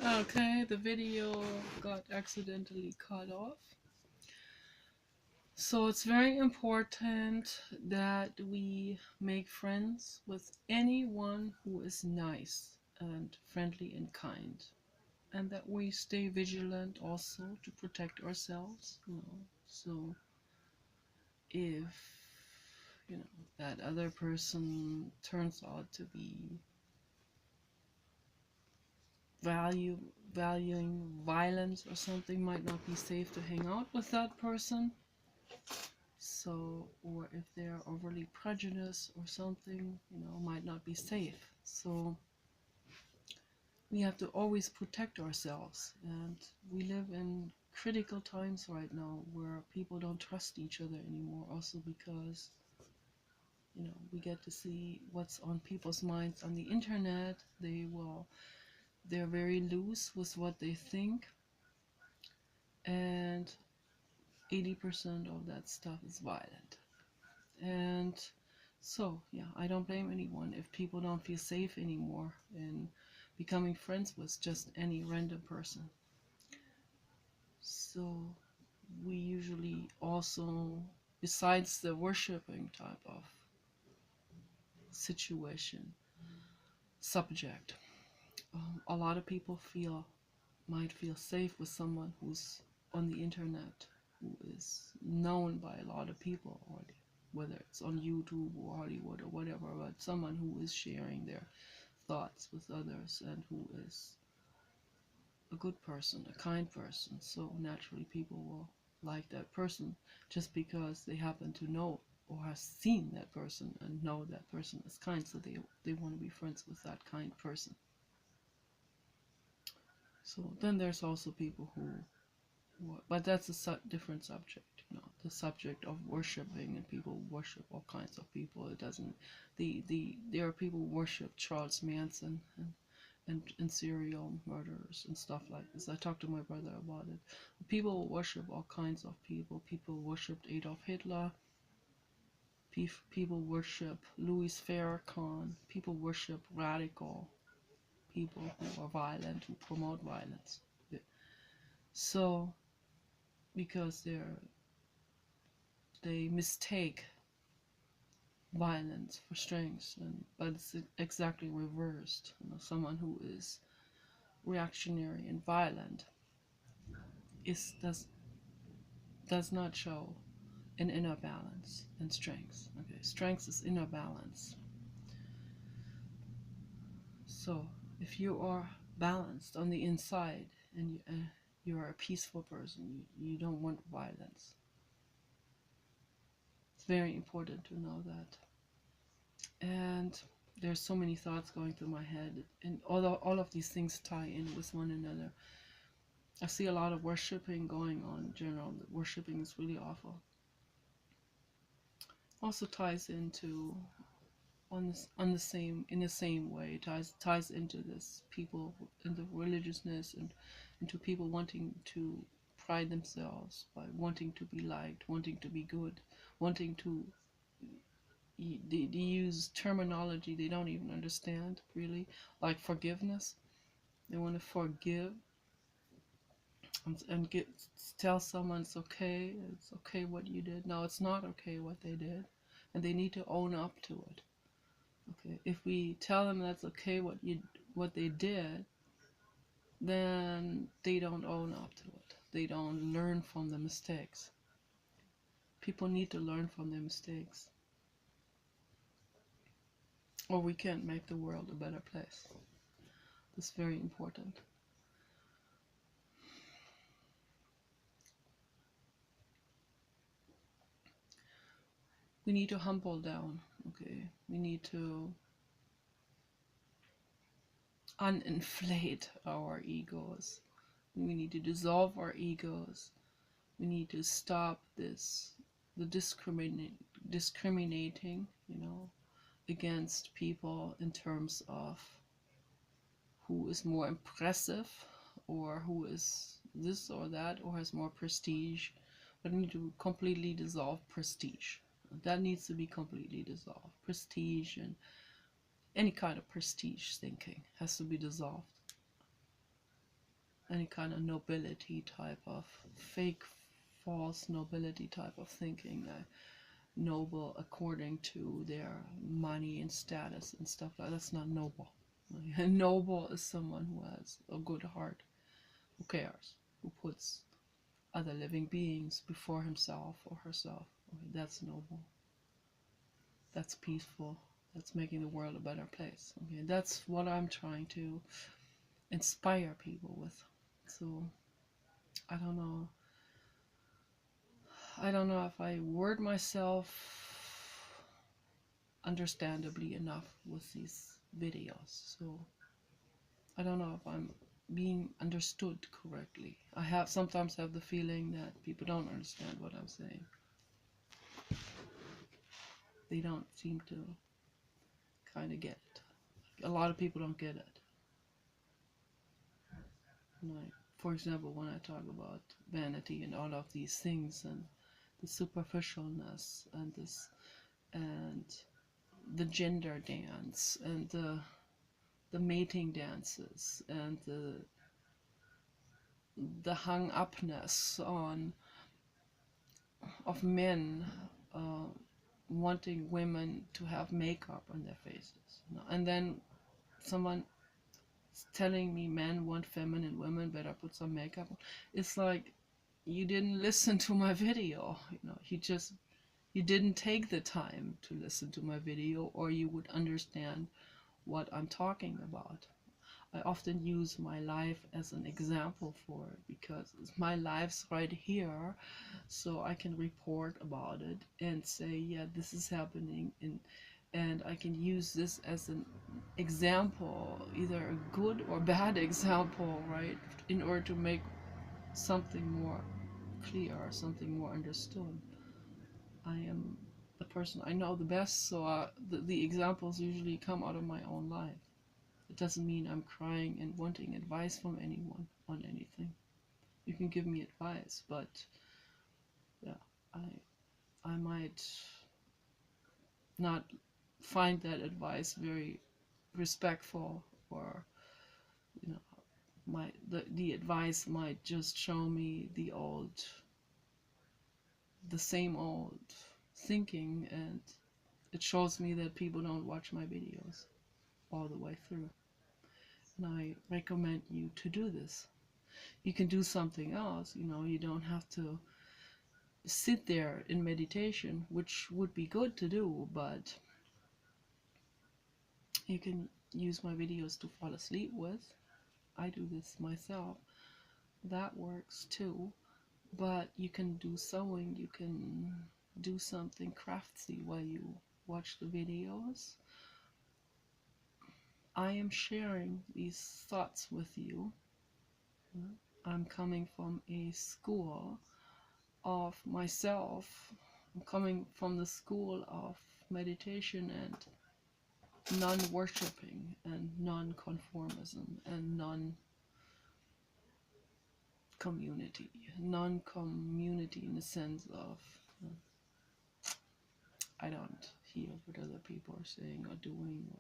Okay, the video got accidentally cut off. So it's very important that we make friends with anyone who is nice and friendly and kind. And that we stay vigilant also to protect ourselves. So if that other person turns out to be value valuing violence or something, might not be safe to hang out with that person. So, or if they're overly prejudiced or something, might not be safe. So we have to always protect ourselves. And we live in critical times right now where people don't trust each other anymore, also because we get to see what's on people's minds on the internet. They're very loose with what they think, and 80% of that stuff is violent. And so, yeah, I don't blame anyone if people don't feel safe anymore in becoming friends with just any random person. So, we usually also, besides the worshiping type of situation, subject, a lot of people might feel safe with someone who's on the internet, who is known by a lot of people already, whether it's on YouTube or Hollywood or whatever, but someone who is sharing their thoughts with others and who is a good person, a kind person. So naturally people will like that person just because they happen to know or have seen that person and know that person is kind, so they want to be friends with that kind person. So then there's also people but that's a different subject. The subject of worshiping, and people worship all kinds of people. It doesn't. There are people who worship Charles Manson and serial murderers and stuff like this. I talked to my brother about it. People worship all kinds of people. People worshipped Adolf Hitler. People worship Louis Farrakhan. People worship radical people who are violent, who promote violence. So because they mistake violence for strength, but it's exactly reversed. Someone who is reactionary and violent is does not show an inner balance and strength. Okay, strength is inner balance. So if you are balanced on the inside and you are a peaceful person, you don't want violence. It's very important to know that. And there's so many thoughts going through my head, and all of these things tie in with one another. I see a lot of worshipping going on in general. Worshipping is really awful. Also ties into on the same in the same way. Ties into this people, into religiousness, and into people wanting to pride themselves by wanting to be liked, wanting to be good, wanting to they use terminology they don't even understand, really, like forgiveness. They want to forgive and tell someone it's okay what you did. No, it's not okay what they did, and they need to own up to it. Okay, if we tell them that's okay what they did, then they don't own up to it. They don't learn from the mistakes. People need to learn from their mistakes, or we can't make the world a better place. It's very important. We need to humble down. Okay, we need to uninflate our egos. We need to dissolve our egos. We need to stop the discriminating, against people in terms of who is more impressive, or who is this or that, or has more prestige. But we need to completely dissolve prestige. That needs to be completely dissolved. Prestige and any kind of prestige thinking has to be dissolved. any kind of nobility type of fake, false nobility type of thinking. Noble according to their money and status and stuff like that. That's not noble. Noble is someone who has a good heart, who cares, who puts other living beings before himself or herself. That's noble. That's peaceful. That's making the world a better place. Okay, that's what I'm trying to inspire people with. So I don't know. I don't know if I word myself understandably enough with these videos. So I don't know if I'm being understood correctly. I sometimes have the feeling that people don't understand what I'm saying. They don't seem to kind of get it. A lot of people don't get it. Like, for example, when I talk about vanity and all of these things and the superficialness and this and the gender dance and the mating dances and the hung upness on of men wanting women to have makeup on their faces, and then someone telling me men want feminine women, better put some makeup on. It's like, you didn't listen to my video, you didn't take the time to listen to my video, or you would understand what I'm talking about. I often use my life as an example for it, because my life's right here, so I can report about it and say, yeah, this is happening, and I can use this as an example, either a good or bad example, right, in order to make something more clear, something more understood. I am the person I know the best, so the examples usually come out of my own life. It doesn't mean I'm crying and wanting advice from anyone on anything. You can give me advice, but yeah, I might not find that advice very respectful, or you know, the advice might just show me the same old thinking, and it shows me that people don't watch my videos all the way through. And I recommend you to do this. You can do something else, you don't have to sit there in meditation, which would be good to do, but you can use my videos to fall asleep with. I do this myself. That works too. But you can do sewing, you can do something craftsy while you watch the videos. I am sharing these thoughts with you. I'm coming from a school of myself. I'm coming from the school of meditation and non-worshipping and non-conformism and non-community. Non-community in the sense of I don't hear what other people are saying or doing.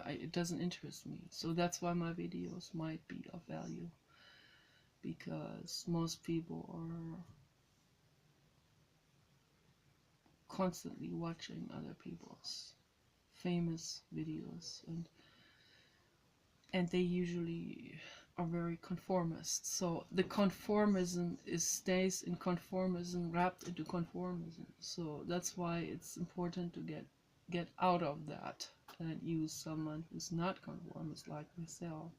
It doesn't interest me. So that's why my videos might be of value, because most people are constantly watching other people's famous videos, and they usually are very conformist. So the conformism stays in conformism, wrapped into conformism. So that's why it's important to get out of that and use someone who's not conformist, like myself,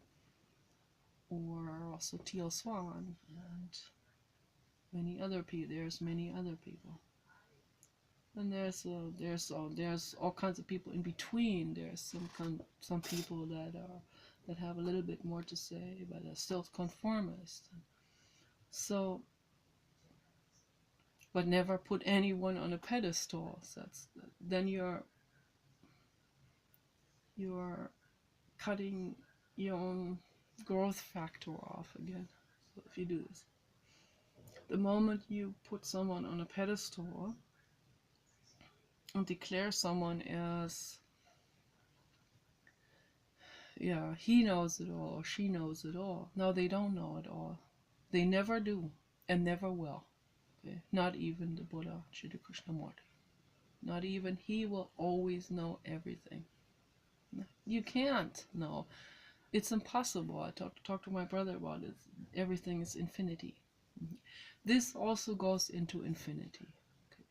or also Teal Swan, and many other people. There's many other people. And there's all kinds of people in between. There's some people that have a little bit more to say, but are still conformist. So, but never put anyone on a pedestal. So then you're cutting your own growth factor off again. So if you do this, the moment you put someone on a pedestal and declare someone as yeah, he knows it all or she knows it all. No, they don't know it all. They never do and never will. Okay? Not even the Buddha, Sri Krishnamurti. Not even he will always know everything. You can't know. It's impossible. I talked to my brother about it. Everything is infinity. This also goes into infinity. Okay.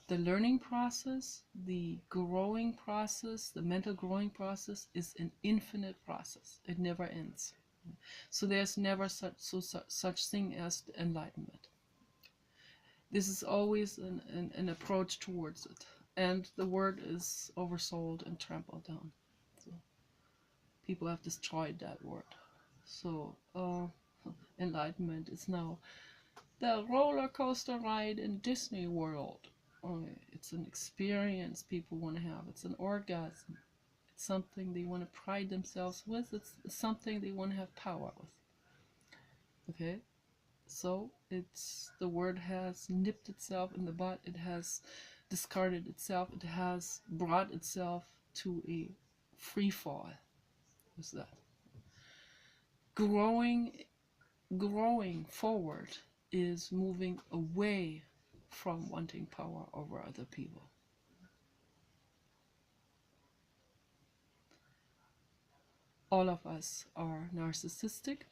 The learning process, the growing process, the mental growing process is an infinite process. It never ends. So there's never such thing as enlightenment. This is always an approach towards it. And the word is oversold and trampled down. So people have destroyed that word. So enlightenment is now the roller coaster ride in Disney World. It's an experience people want to have. It's an orgasm. It's something they want to pride themselves with. It's something they want to have power with. Okay? So it's the word has nipped itself in the butt. It has discarded itself. It has brought itself to a free fall. What's that? Growing forward is moving away from wanting power over other people. All of us are narcissistic.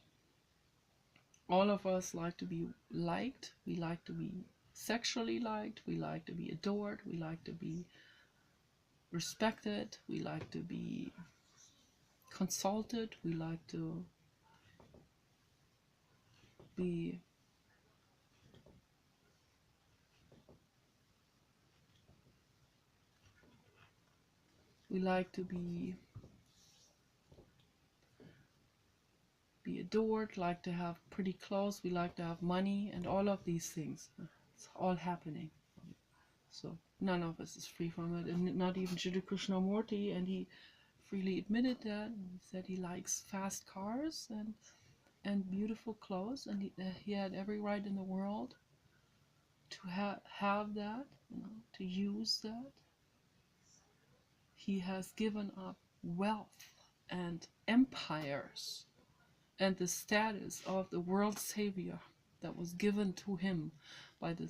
All of us like to be liked. We like to be sexually liked. We like to be adored. We like to be respected. We like to be consulted. We like to be adored, like to have pretty clothes, we like to have money, and all of these things. It's all happening. So none of us is free from it, and not even Sri Krishnamurti, and he freely admitted that. He said he likes fast cars and beautiful clothes, and he had every right in the world to have that, to use that. He has given up wealth and empires and the status of the world savior that was given to him by the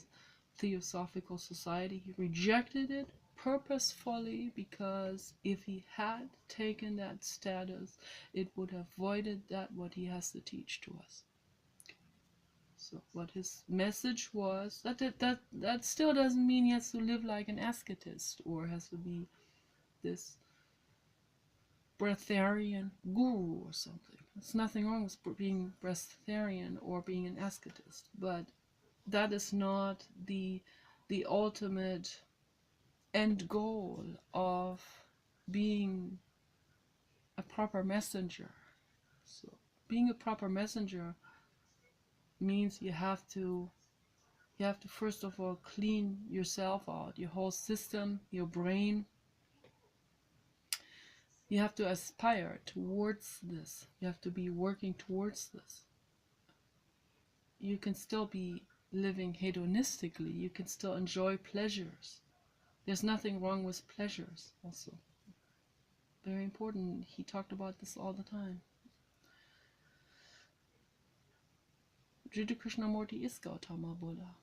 Theosophical Society. He rejected it purposefully because if he had taken that status, it would have voided that what he has to teach to us. So what his message was, that still doesn't mean he has to live like an asketist or has to be this breatharian guru or something. There's nothing wrong with being breatharian or being an asketist, but that is not the ultimate end goal of being a proper messenger. So being a proper messenger means you have to first of all clean yourself out, your whole system, your brain. You have to aspire towards this. You have to be working towards this. You can still be living hedonistically. You can still enjoy pleasures. There's nothing wrong with pleasures also. Very important. He talked about this all the time. Jiddu Krishnamurti is Gautama Buddha.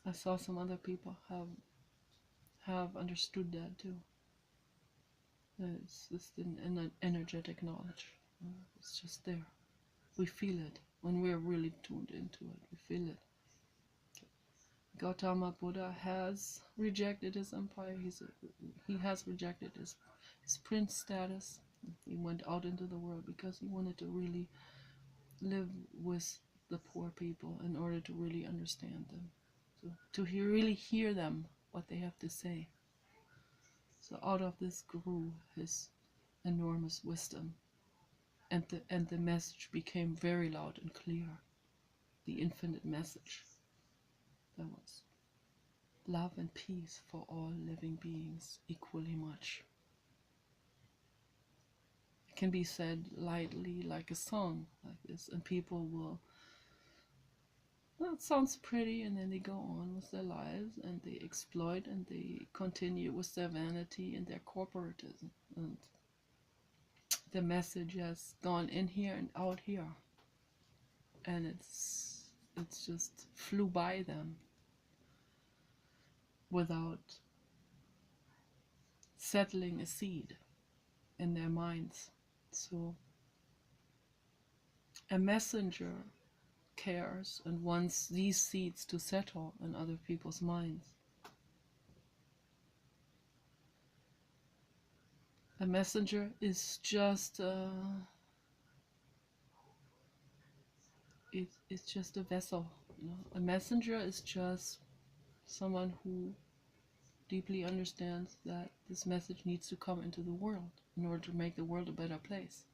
I saw some other people have understood that too. It's just an energetic knowledge. It's just there. We feel it when we're really tuned into it. We feel it. Gautama Buddha has rejected his empire. He has rejected his prince status. He went out into the world because he wanted to really live with the poor people in order to really understand them, to really hear them, what they have to say. So out of this grew his enormous wisdom, and the message became very loud and clear. The infinite message. That was love and peace for all living beings equally much. It can be said lightly like a song like this, and people will, well, it sounds pretty, and then they go on with their lives and they exploit and they continue with their vanity and their corporatism. and the message has gone in here and out here, and it's just flew by them without settling a seed in their minds. So a messenger cares and wants these seeds to settle in other people's minds. A messenger is just it's just a vessel. You know? A messenger is just someone who deeply understands that this message needs to come into the world in order to make the world a better place.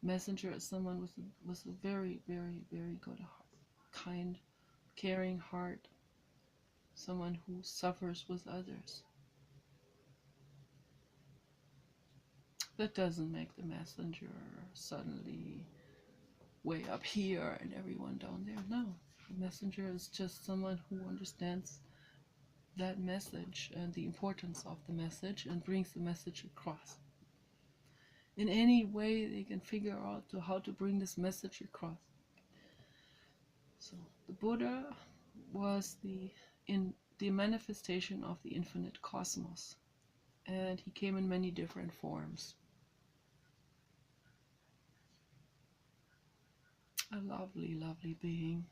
Messenger is someone with a very, very, very good heart, kind, caring heart, someone who suffers with others. That doesn't make the messenger suddenly way up here and everyone down there. No, the messenger is just someone who understands that message and the importance of the message and brings the message across. In any way they can figure out how to bring this message across. So the Buddha was the manifestation of the infinite cosmos, and he came in many different forms. A lovely, lovely being.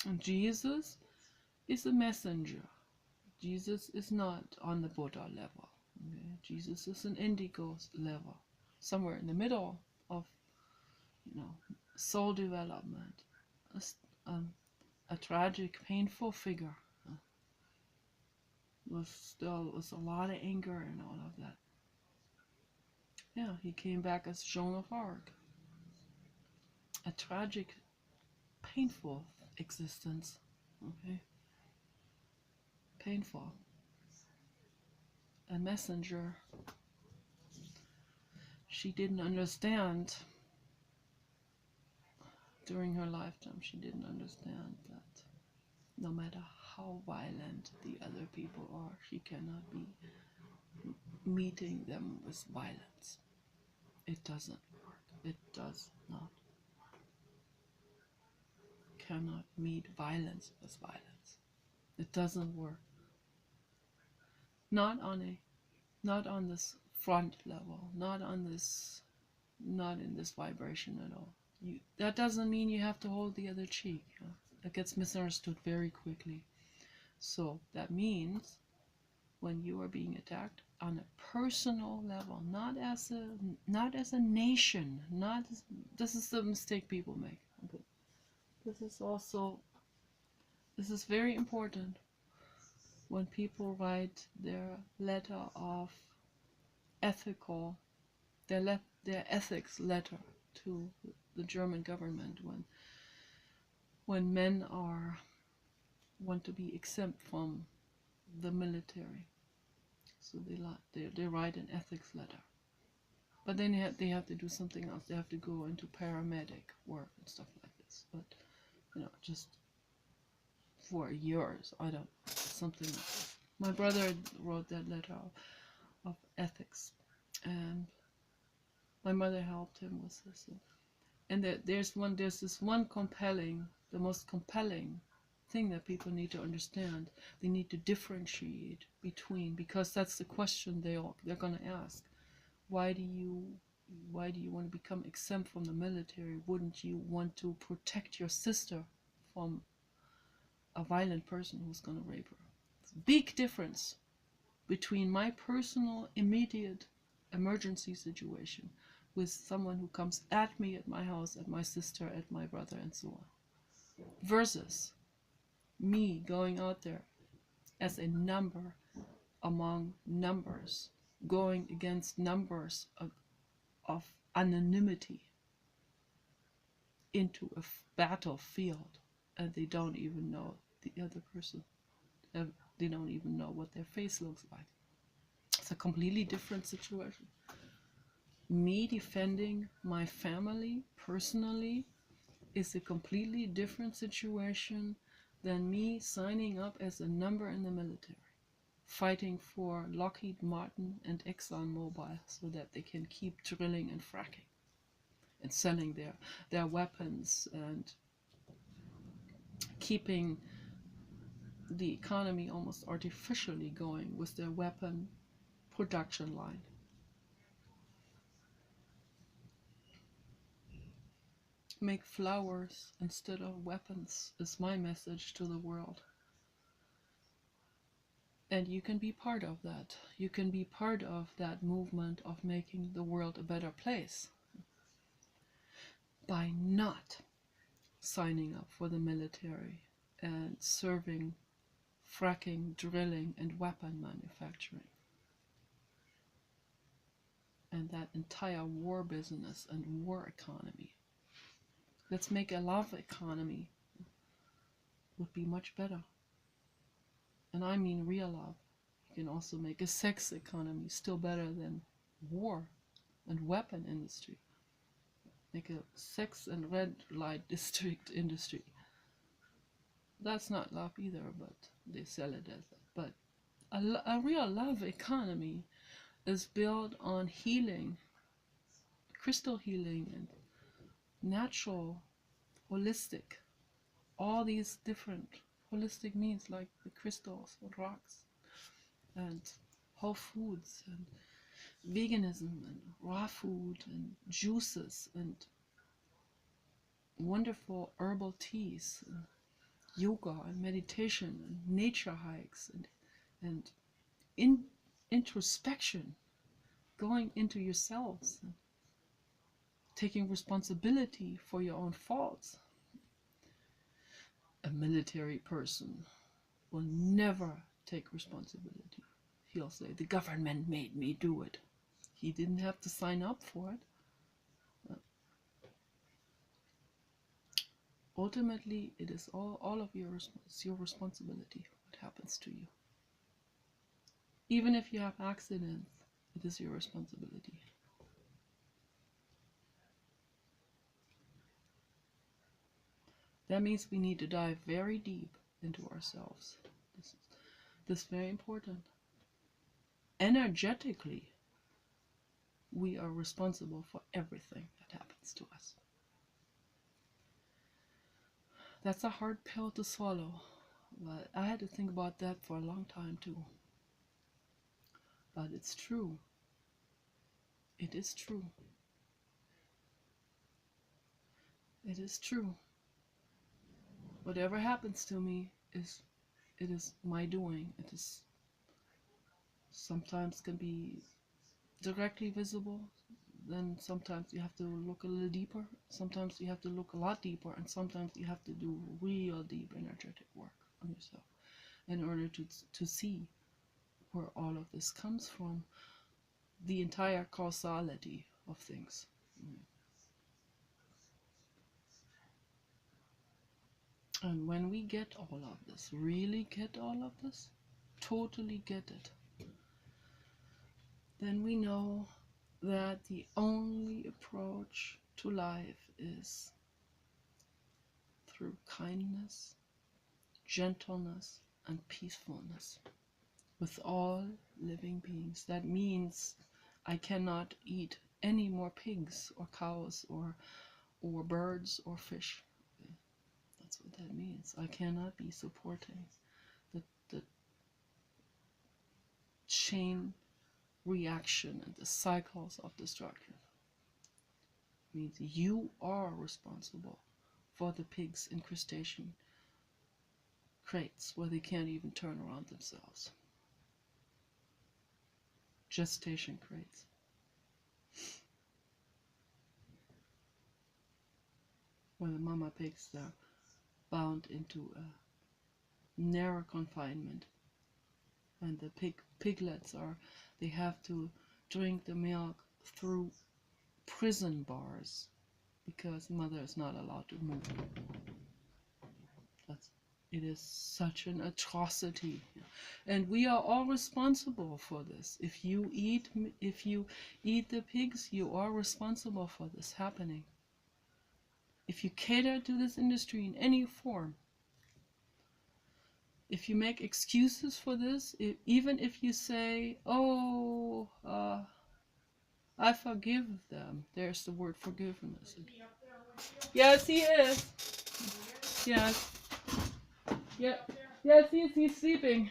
And Jesus is a messenger. Jesus is not on the Buddha level. Okay? Jesus is an indigo level, somewhere in the middle of, soul development. A tragic, painful figure with a lot of anger and all of that. Yeah, he came back as Joan of Arc. A tragic, painful existence. Okay, painful. A messenger. She didn't understand during her lifetime. She didn't understand that no matter how violent the other people are, she cannot be meeting them with violence. It doesn't work. It does not. Cannot meet violence with violence. It doesn't work. Not on this front level, not in this vibration at all. That doesn't mean you have to hold the other cheek. That gets misunderstood very quickly. So that means when you are being attacked on a personal level, not as a nation, this is the mistake people make. Okay. This is very important when people write their letter of their ethics letter to the German government, when men want to be exempt from the military, so they write an ethics letter, but then they have to do something else. They have to go into paramedic work and stuff like this. But just for years, I don't something like this. My brother wrote that letter of ethics, and my mother helped him with this. And there's this one the most compelling thing that people need to understand. They need to differentiate between, because that's the question they're going to ask. Why do you want to become exempt from the military? Wouldn't you want to protect your sister from a violent person who's going to rape her? It's a big difference between my personal immediate emergency situation with someone who comes at me at my house, at my sister, at my brother, and so on, versus me going out there as a number among numbers, going against numbers of anonymity into a battlefield, and they don't even know the other person. They don't even know what their face looks like. It's a completely different situation. Me defending my family personally is a completely different situation than me signing up as a number in the military, fighting for Lockheed Martin and ExxonMobil so that they can keep drilling and fracking and selling their weapons and keeping the economy almost artificially going with their weapon production line. Make flowers instead of weapons is my message to the world. And you can be part of that. You can be part of that movement of making the world a better place by not signing up for the military and serving fracking, drilling, and weapon manufacturing. And that entire war business and war economy. Let's make a love economy. Would be much better. And I mean real love. You can also make a sex economy still better than war and weapon industry. Make a sex and red light district industry. That's not love either, but they sell it as that. But a real love economy is built on healing, crystal healing, and natural, holistic, all these different holistic means like the crystals and rocks and whole foods and veganism and raw food and juices and wonderful herbal teas and yoga and meditation and nature hikes and introspection, going into yourselves and taking responsibility for your own faults. A military person will never take responsibility. He'll say, the government made me do it. He didn't have to sign up for it. Ultimately, it is all of your responsibility what happens to you. Even if you have accidents, it is your responsibility. That means we need to dive very deep into ourselves. This is very important. Energetically, we are responsible for everything that happens to us. That's a hard pill to swallow, but I had to think about that for a long time too. But it's true. It is true. It is true. Whatever happens to me it is my doing. It is sometimes can be directly visible, then sometimes you have to look a little deeper, sometimes you have to look a lot deeper, and sometimes you have to do real deep energetic work on yourself in order to see where all of this comes from, the entire causality of things. And when we get all of this, really get all of this, totally get it, then we know that the only approach to life is through kindness, gentleness, and peacefulness with all living beings. That means I cannot eat any more pigs or cows or birds or fish. That's what that means. I cannot be supporting the chain reaction and the cycles of destruction. It means you are responsible for the pigs in crustacean crates where they can't even turn around themselves. Gestation crates. Where the mama pigs are bound into a narrow confinement, and the piglets they have to drink the milk through prison bars because mother is not allowed to move. It is such an atrocity, and we are all responsible for this. If you eat the pigs, you are responsible for this happening. If you cater to this industry in any form, if you make excuses for this, even if you say, oh, I forgive them, there's the word forgiveness. Yes, he is. Yes. Yeah. Yes, he's sleeping.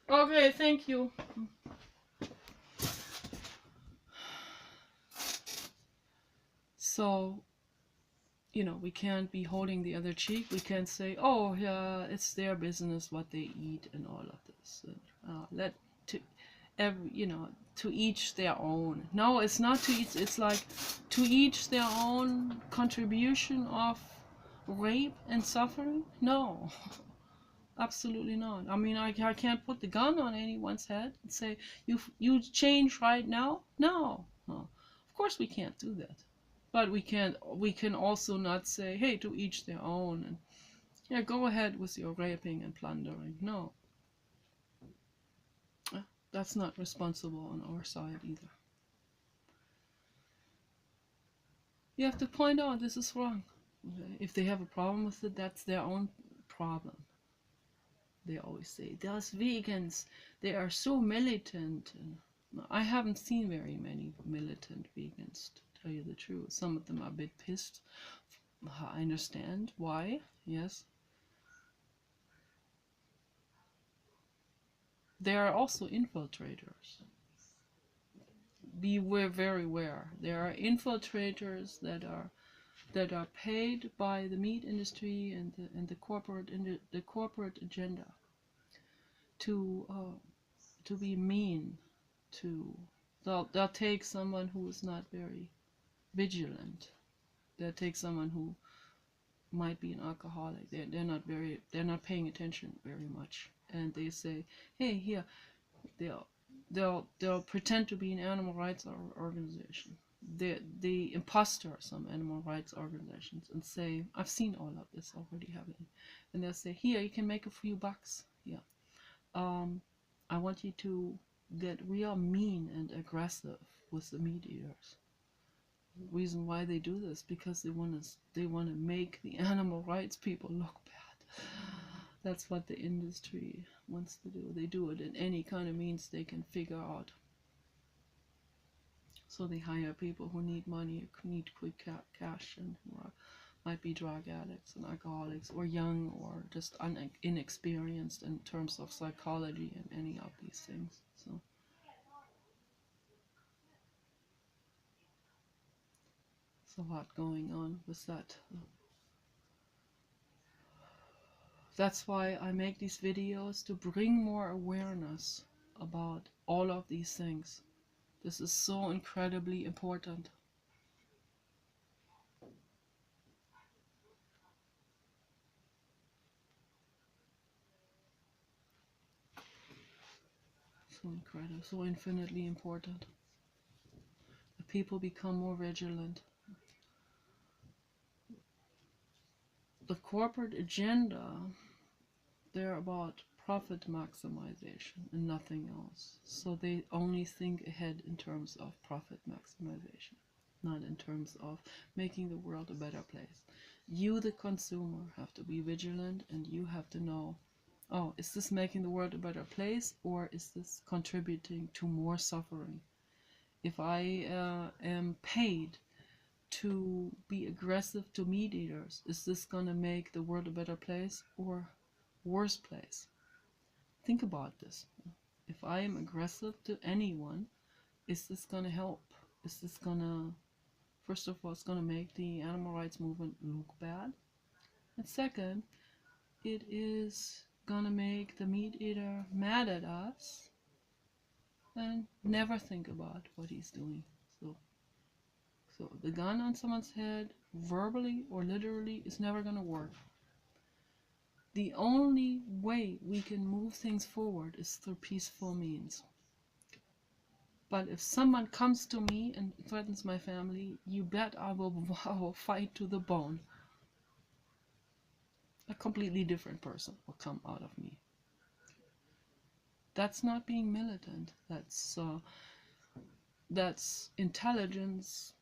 Okay, thank you. So, we can't be holding the other cheek. We can't say, oh, yeah, it's their business what they eat and all of this. Let to every, to each their own. No, it's not to each. It's like to each their own contribution of rape and suffering. No, absolutely not. I mean, I can't put the gun on anyone's head and say you change right now. No, no. Of course we can't do that. But we can also not say, hey, to each their own, and yeah, go ahead with your raping and plundering. No, that's not responsible on our side either. You have to point out this is wrong. Okay? If they have a problem with it, that's their own problem. They always say, those vegans, they are so militant. And I haven't seen very many militant vegans, to tell you the truth. Some of them are a bit pissed. I understand why, yes. There are also infiltrators. Be very aware. There are infiltrators that are paid by the meat industry and the corporate agenda to be mean. They'll take someone who is not very vigilant. They'll take someone who might be an alcoholic. They're not paying attention very much, and they say, hey, here, they'll pretend to be an animal rights organization. The imposter of some animal rights organizations, and say, I've seen all of this already happening, and they'll say, here, you can make a few bucks. Yeah, I want you to get real mean and aggressive with the meat eaters. The reason why they do this, because they want to make the animal rights people look bad. That's what the industry wants to do. They do it in any kind of means they can figure out. So they hire people who need money, who need quick cash, and who might be drug addicts and alcoholics, or young, or just inexperienced in terms of psychology and any of these things. So there's a lot going on with that. That's why I make these videos, to bring more awareness about all of these things. This is so incredibly important. So incredible, so infinitely important. The people become more vigilant. The corporate agenda, they're about profit maximization and nothing else. So they only think ahead in terms of profit maximization, not in terms of making the world a better place. You, the consumer, have to be vigilant, and you have to know, oh, is this making the world a better place, or is this contributing to more suffering? If I am paid to be aggressive to meat eaters, is this gonna make the world a better place or worse place? Think about this. If I am aggressive to anyone, is this gonna help? Is this gonna, first of all, it's gonna make the animal rights movement look bad, and second, it is gonna make the meat eater mad at us and never think about what he's doing. So the gun on someone's head, verbally or literally, is never gonna work. The only way we can move things forward is through peaceful means. But if someone comes to me and threatens my family, you bet I will fight to the bone. A completely different person will come out of me. That's not being militant. That's intelligence,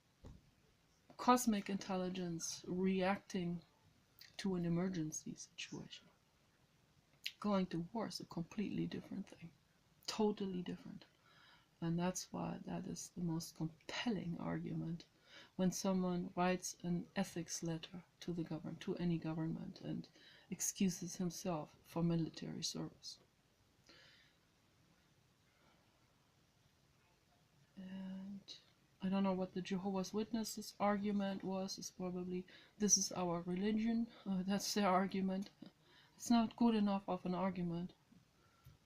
cosmic intelligence, reacting to an emergency situation. Going to war is a completely different thing, totally different. And that's why that is the most compelling argument when someone writes an ethics letter to the government, to any government, and excuses himself for military service. And I don't know what the Jehovah's Witnesses argument was. It's probably, this is our religion. That's their argument. It's not good enough of an argument,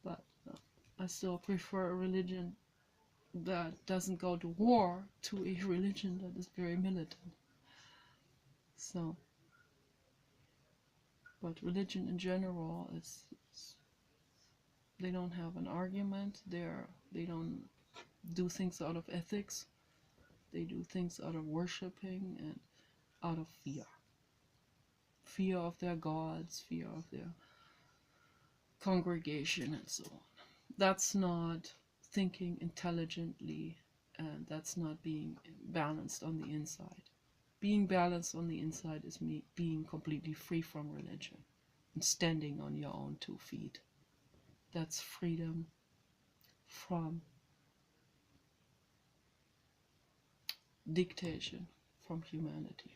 but I still prefer a religion that doesn't go to war to a religion that is very militant. So, but religion in general is they don't have an argument. They don't do things out of ethics. They do things out of worshiping and out of fear. Fear of their gods, fear of their congregation, and so on. That's not thinking intelligently, and that's not being balanced on the inside. Being balanced on the inside is me being completely free from religion and standing on your own 2 feet. That's freedom from dictation from humanity.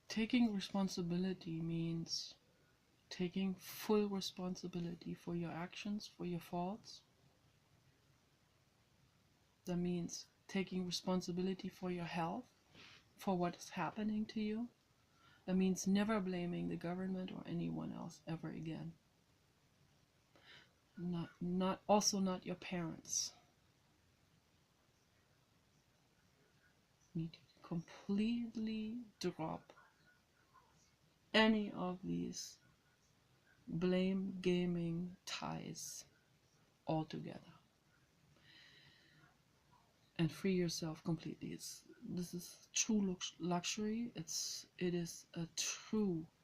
Taking responsibility means taking full responsibility for your actions, for your faults. That means taking responsibility for your health, for what is happening to you. That means never blaming the government or anyone else ever again. Not your parents. Need to completely drop any of these blame gaming ties altogether and free yourself completely. This is true luxury. It is a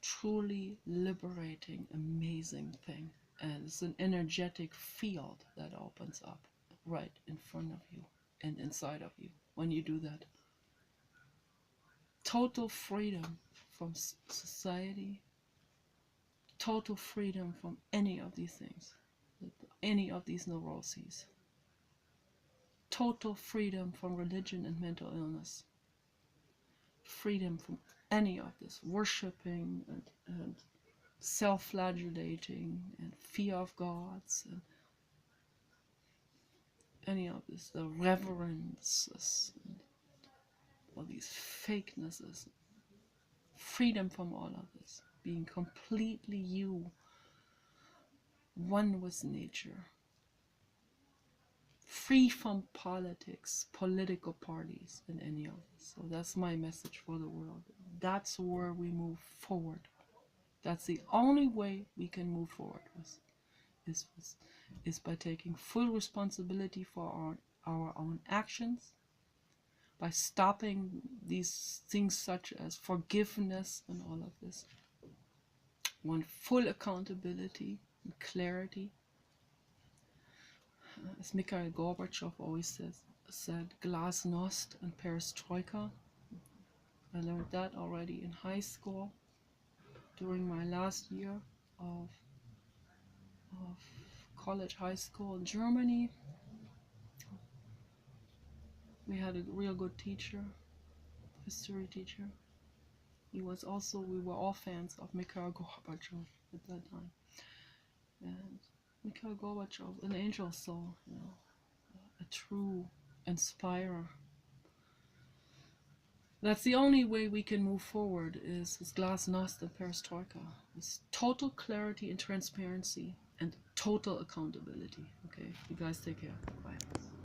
truly liberating, amazing thing, and it's an energetic field that opens up right in front of you and inside of you when you do that. Total freedom from society, total freedom from any of these things, any of these neuroses, total freedom from religion and mental illness, freedom from any of this worshipping and self-flagellating and fear of gods and any of this, the reverences and all these fakenesses. Freedom from all of this, being completely you, one with nature, free from politics, political parties, and any of this. So that's my message for the world. That's where we move forward. That's the only way we can move forward is by taking full responsibility for our own actions, by stopping these things such as forgiveness and all of this. Want full accountability and clarity. As Mikhail Gorbachev always said, Glasnost and Perestroika. I learned that already in high school during my last year of college, high school in Germany. We had a real good teacher, history teacher. We were all fans of Mikhail Gorbachev at that time. And Mikhail Gorbachev, an angel soul, a true inspirer. That's the only way we can move forward is Glasnost and Perestroika. It's total clarity and transparency and total accountability. Okay, you guys take care. Bye.